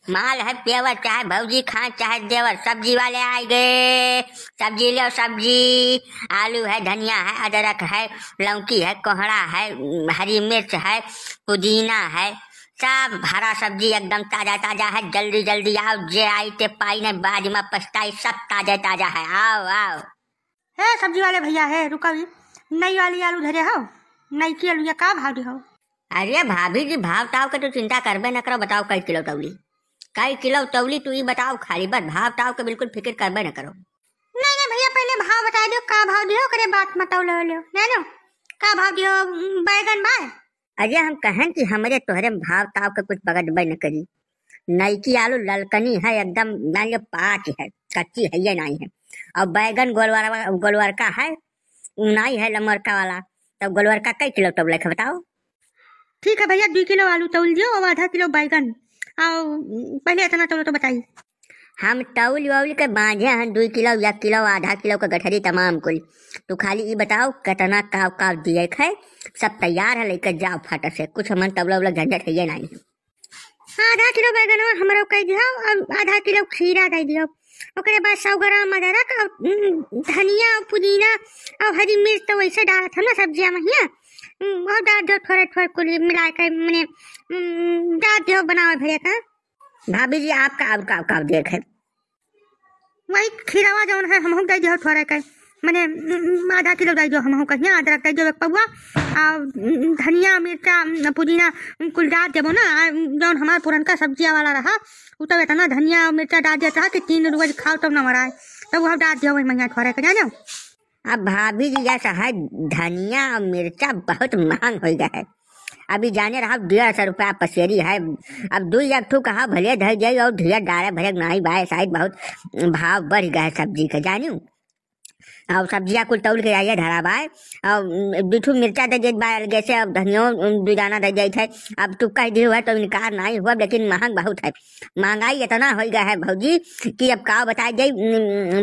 माल है पेवर, चाहे भौजी खाए चाहे देवर, सब्जी वाले आए गए। सब्जी लो सब्जी। आलू है, धनिया है, अदरक है, लौकी है, कोहड़ा है, हरी मिर्च है, पुदीना है, सब हरा सब्जी एकदम ताजा ताजा है। जल्दी जल्दी आओ, जे आई ते पाई ने बाद में पछताई, सब ताजा ताजा है। आओ आओ। है सब्जी वाले भैया है, रुका भी नई वाली आलू धरे हो, नई की आलू का भाव दे हो? अरे भाभी जी, भाव ताव के तो चिंता करबे न करो। बताओ कई किलो तौली, कई किलो तौली तू ही बताओ खाली, बस भाव ताव के बिल्कुल फिक्र करबे न करो। नहीं नहीं भैया, पहले भाव बता दो, का भाव दियो करे बात मत लो लो ना का भाव दियो बैगन बाय? अरे हम कहन कि हमरे तोहरे भाव ताव के कुछ बगड़बे न करी। नई की आलू ललकनी है एकदम, मान लो पाक है, कच्ची है ये नहीं है। और बैगन गोलवार का है, नहीं है लमरका वाला। तब गोलवार का कई किलो तौल है बताओ? ठीक है भैया, 2 किलो आलू तौल दियो और आधा किलो बैगन। और पहले इतना तौलो तो बताइए। हम तौल वौल के बांधे हैं 2 किलो, 1 किलो, आधा किलो का गठरी तमाम कुल। तो खाली ये बताओ कितना काव दिए है, सब तैयार है, लेकर जाओ फट से। कुछ हमन तौला उला झंझट है ये नहीं है। आधा किलो बैगन हमारा कह दियो और आधा किलो खीरा दे दियो। ओकरे बाद 100 ग्राम अदरक और धनिया और पुदीना और हरी मिर्च तो वैसे डाला था ना सब्जियां में हिया, और डाल दो थोड़ा थोड़ा कुल मिला कर मैंने डाल दियो बनाओ भरे का। भाभी जी आपका अब देख है वही खीरावा जौन है हमहू दे दियो थोड़ा कर, मैंने आधा किलो दे दियो हमहू कहिया, अदरक दे दियो 1 पौवा और धनिया मिर्चा पुदीना कुल डाल देबो ना। जौन हमार पुरनका सब्जिया वाला रहा उ तब इतना धनिया और मिर्चा डाल दिया था कि 3 रोज खाओ तब न मराए, तब वो डाल दिया वही मैया थोड़ा कर जानो। अब भाभी जी जैसा है, धनिया और मिर्चा बहुत महंग हो गया है। अभी जाने रहा 150 रुपया पसेरी है। अब 2 एक ठू कहा भले धर जाई और ढेर डाले भरे नहीं भाई, शायद बहुत भाव बढ़ गया है सब्जी का जानू। और सब्जियां कुल तौल के आइए धरा बाय, और 2 मिर्चा दे देत बाय अलगे से, अब धनिया 2 दाना दे जाइत है। अब तू कह दियो है तो इनकार नहीं हुआ, लेकिन महंग बहुत है। महंगाई इतना हो गया है भौजी कि अब का बताई जाई,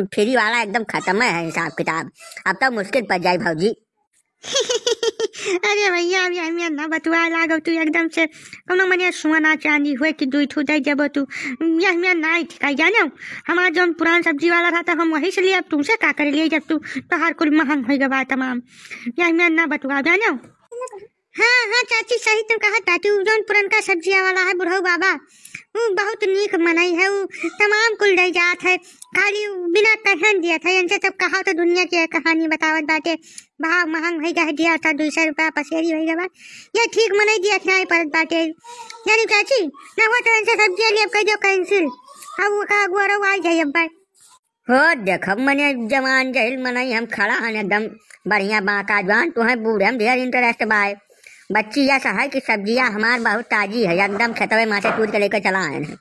फ्री वाला एकदम खत्म है हिसाब किताब। अब तो मुश्किल पड़ जाए भौजी। अरे भैया अभी हमें ना बतुआ लागो तू एकदम से कोनो मने सोना चांदी हुए कि 2 ठू दे जब तू ये हमें नहीं ठिकाई जानो। हमारा जो पुरान सब्जी वाला था तो हम वही से लिए, अब तुमसे का कर लिए जब तू तो हर कुल महंग हो गया तमाम। ये हमें ना बतुआ जानो। हाँ हाँ चाची सही तुम कहा ताती, जो पुरनका सब्जिया वाला है बुढ़ऊ बाबा वो बहुत नीक मनई है, वो तमाम कुल दे जात है, खाली बिना कहन दिया था। इनसे सब कहा तो दुनिया की कहानी बतावत बाटे। भाव महंग हो गया दिया था 200 रुपया पसेरी हो गया, ये ठीक मनई दिया नहीं परत बाटे यानी चाची ना हो तो इनसे सब्जी लिए कह दो कैंसिल। अब वो का गोरो आ जाए अब हो देखब मने जवान जहिल मनई हम खड़ा हन एकदम बढ़िया बाका जवान, तो है बूढ़े हम ढेर इंटरेस्ट बाय। बच्ची ऐसा है कि सब्जियां हमार बहुत ताजी है, एकदम खेतवे माँ से टूट के लेकर चला आए हैं,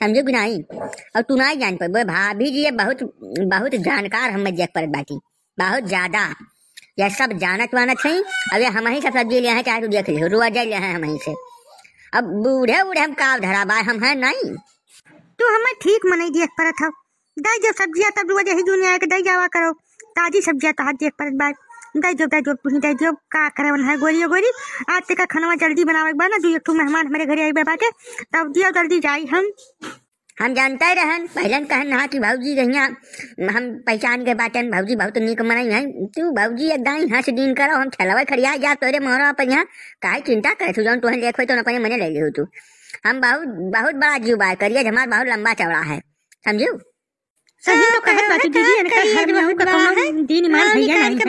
समझो कि नहीं। और तू नहीं जान पाए भाभी जी, ये बहुत जानकार हमें देख पर बाटी, बहुत ज्यादा ये सब जानत वानत है। अब ये हम ही सब सब्जी ले हैं, चाहे तू देख ली रोज ले हैं हम ही से। अब बूढ़े हम काव धरा बाय हम है नहीं। तू हमें ठीक मनई देख पर था, दे जो सब्जियां तब रोज यही दुनिया के दे जावा करो, ताजी सब्जियां तो हाथ देख पर बाय दे जो तुही दे जो का करे है गोरी आज तक का खाना जल्दी बनावे के बाद ना 2 एक ठू मेहमान हमारे घरे आई बाटे, तब दियो जल्दी जाई। हम जानते ही रहन पहले कहन ना कि भौजी रहिया हम पहचान के बाटे भौजी बहुत नीक मनई है। तू भौजी एकदम यहाँ से दिन करो, हम छलवा खड़िया जा तोरे मोहरा पर यहाँ काहे चिंता करे तू, जौन तुहन लेख हो तो अपने मने ले लियो तू। हम बहुत बड़ा जीव बाय करिए, हमारा बहुत लंबा चौड़ा है, समझो। सही तो कहत बात दीदी, इनका घर में हो कौनो दिन मान भैया नहीं है,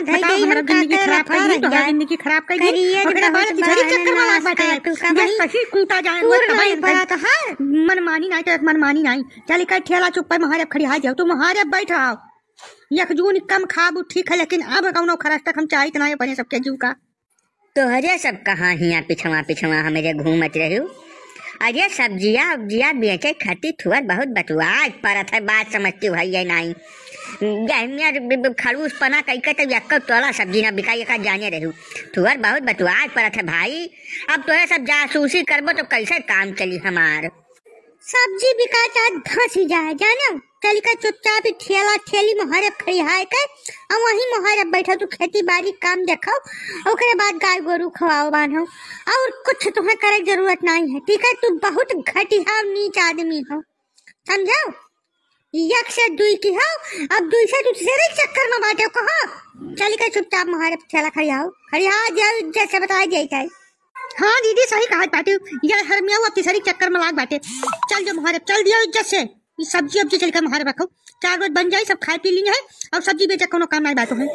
बताओ हमारा जिंदगी खराब है तो हमारी जिंदगी खराब कर दी। ओकरा बाद तिजरी चक्कर वाला बात है, तू सही कूटा जाए वो भाई बड़ा तो है मनमानी नहीं तो मनमानी नहीं। चल का ठेला चुप पे महारे खड़ी आ जाओ, तू महारे बैठ आओ, एक जून कम खाब ठीक है, लेकिन अब कौनो खरस तक हम चाहिए नहीं अपने सबके जीव का। तो हरे सब कहाँ हिया पिछवा हमें घूमत रहो। अरे सब्जियां बेचे खाती थुअर बहुत बटुआ परत है, बात समझती हो है नहीं। खड़ूस पना कई तो यक्का तोला सब्जी ना बिकाई का जाने रहू, थुअर बहुत बटुआ परत है भाई। अब तो ये सब जासूसी करबो तो कैसे काम चली हमार। सब्जी बिकाता धसी जाए जानो। चल का चुपचाप ही ठेला ठेली मोहरे खड़ी हाय के और वहीं मोहरे बैठो तू खेती बाड़ी काम देखो और ओकरे बाद गाय गोरू खवाओ बांधो और कुछ तुम्हें करे जरूरत नहीं है, ठीक है? तू बहुत घटिया नीच आदमी हो, समझो? एक से दुई की हो, अब दुई से तू तेरे चक्कर में बाटे कहो। चल के चुपचाप मोहरे ठेला खड़ी हां जैसे बताया जाए। हाँ दीदी सही कहा बाटे, ये हर में अब तीसरी चक्कर में लाग बाटे। चल जो मोहरे चल दियो इज्जत से, ये सब्जी अब चल कर मोहरे रखो, 4 रोज बन जाए, सब खाए पी ली है और सब्जी बेचे कोनो काम नहीं बाटो है।